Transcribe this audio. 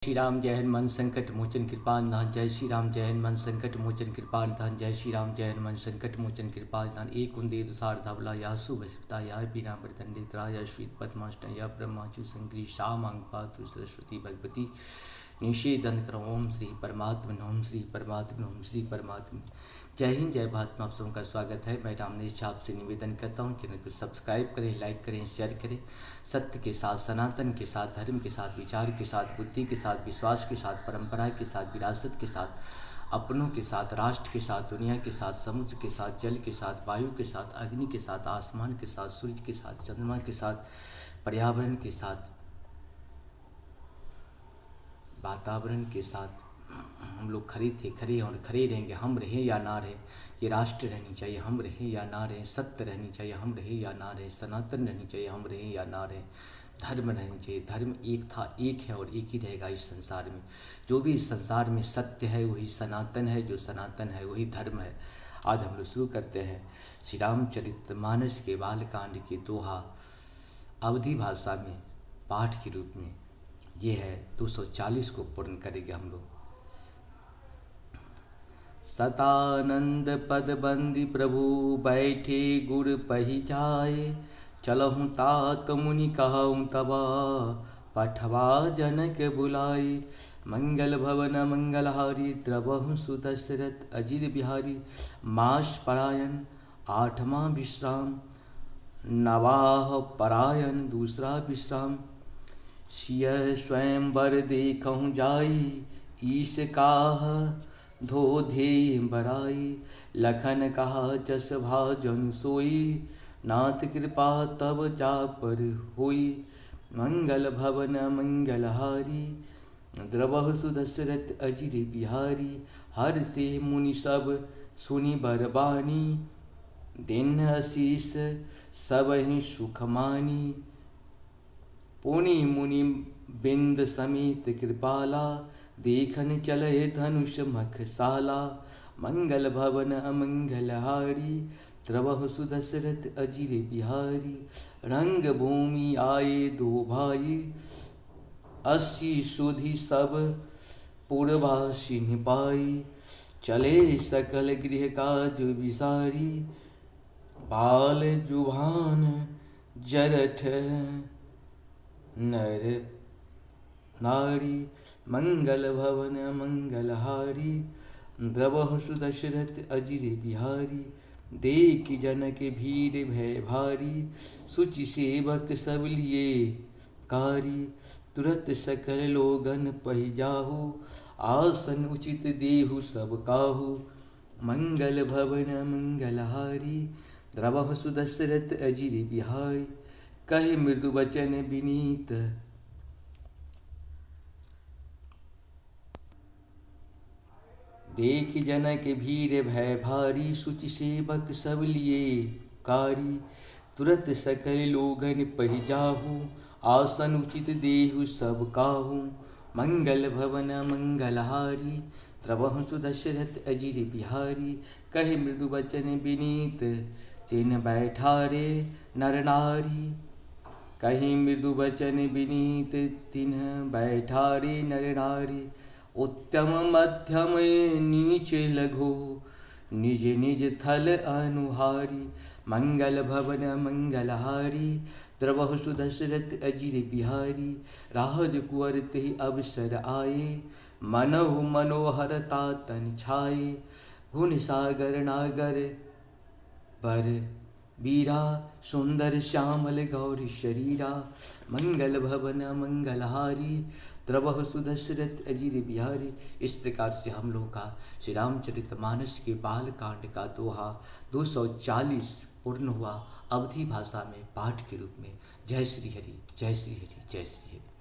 श्री राम जय हनुमान संकट मोचन कृपा निधान। जय श्री राम जय हनुमान संकट मोचन कृपा निधान। जय श्री राम जय हनुमान संकट मोचन कृपा निधान। एक कुंदे दुसार धवला या सुभस्ता या बीना प्रदंडित या श्वेत पद्माष्ट या ब्रह्माचु संक्री शामांग पात्र सरस्वती भगवती निषेधन करो। ओम श्री परमात्मा ओम श्री परमात्मा ओम श्री परमात्मा। जय हिंद जय भारत में आप सबका स्वागत है। मैं रामनेश आपसे निवेदन करता हूँ चैनल को सब्सक्राइब करें, लाइक करें, शेयर करें। सत्य के साथ, सनातन के साथ, धर्म के साथ, विचार के साथ, बुद्धि के साथ, विश्वास के साथ, परंपरा के साथ, विरासत के साथ, अपनों के साथ, राष्ट्र के साथ, दुनिया के साथ, समुद्र के साथ, जल के साथ, वायु के साथ, अग्नि के साथ, आसमान के साथ, सूर्य के साथ, चंद्रमा के साथ, पर्यावरण के साथ, वातावरण के साथ हम लोग खड़े थे, खड़े और खड़े रहेंगे। हम रहे या ना रहे, ये राष्ट्र रहनी चाहिए, हम रहे या ना रहे। सत्य रहनी चाहिए, हम रहे या ना रहे। सनातन रहनी चाहिए, हम रहे या ना रहे। धर्म रहनी चाहिए, धर्म एक था, एक है और एक ही रहेगा इस संसार में। जो भी इस संसार में सत्य है वही सनातन है, जो सनातन है वही धर्म है। आज हम लोग शुरू करते हैं श्री रामचरितमानस के बालकांड के दोहा अवधी भाषा में पाठ के रूप में। ये है 240 को पूर्ण करेंगे हम लोग। सतानंद पद बंदी प्रभु बैठे गुर पही जाए। चलहूँ तात मुनि कहूँ तबा पठवा जनक बुलाई। मंगल भवन मंगलहारी द्रवहु सुदशरथ अजित बिहारी। मास परायण आठवां विश्राम नवाह परायण दूसरा विश्राम। सिय स्वयंवर देखहु जाई ईश काह धोधे बराई। लखन कहा जस भाजन सोई नाथ कृपा तब जा पर होई। मंगल भवन मंगलहारी द्रवहु सुदशरथ अजिर बिहारी। हर से मुनि सब सुनि बरबानी। दिन आशीष सब ही सुख मानी। पुनि मुनि बिंद समेत कृपाला। देखन चले धनुष मखशाला। मंगल भवन अमंगलहारी द्रवहु सुदशरथ अजिर बिहारी। रंग भूमि आए दो भाई 80 सुधि सब पूर्वासी निपाई। चले सकल गृह काज विसारी। बाल जुभान जरठ नर नारी। मंगल भवन मंगलहारी द्रवहु सुदशरथ अजिर बिहारी। देख जनक भीर भय भारी। सुचि सेवक सब लिए कारी। तुरत सकल लोगन पहि जाहु। आसन उचित देहु सब काहू। मंगल भवन मंगलहारी द्रवहु सुदशरथ अजिर बिहारी। कहि मृदु वचन विनीत देख जनक भीर भय भारी। सुचि सेवक सब लिए कारी। तुरत सकल लोगन पहि जाहु। आसन उचित देहु सब काहू। मंगल भवन मंगलहारी द्रवहु सुदशरथ अजिर बिहारी। कहि मृदु वचन विनीत तिन बैठारे नर नारी। कहीं मृदु वचन विनीत तिन बैठारे नर नारी। उत्तम मध्यम नीच लघु निज निज थल अनुहारी। मंगल भवन मंगलहारी द्रवहु सुदशरथ अजिर बिहारी। राजकुंवर तेहि अवसर आए। मनहु मनोहरता तन छाए। गुण सागर नागर पर वीरा। सुंदर श्यामल गौरी शरीरा। मंगल भवन मंगलहारी द्रवहु सुदशरथ अजिर बिहारी। इस प्रकार से हम लोगों का श्री रामचरितमानस के बाल कांड का दोहा 240 पूर्ण हुआ अवधी भाषा में पाठ के रूप में। जय श्री हरि जय श्री हरि जय श्री हरि।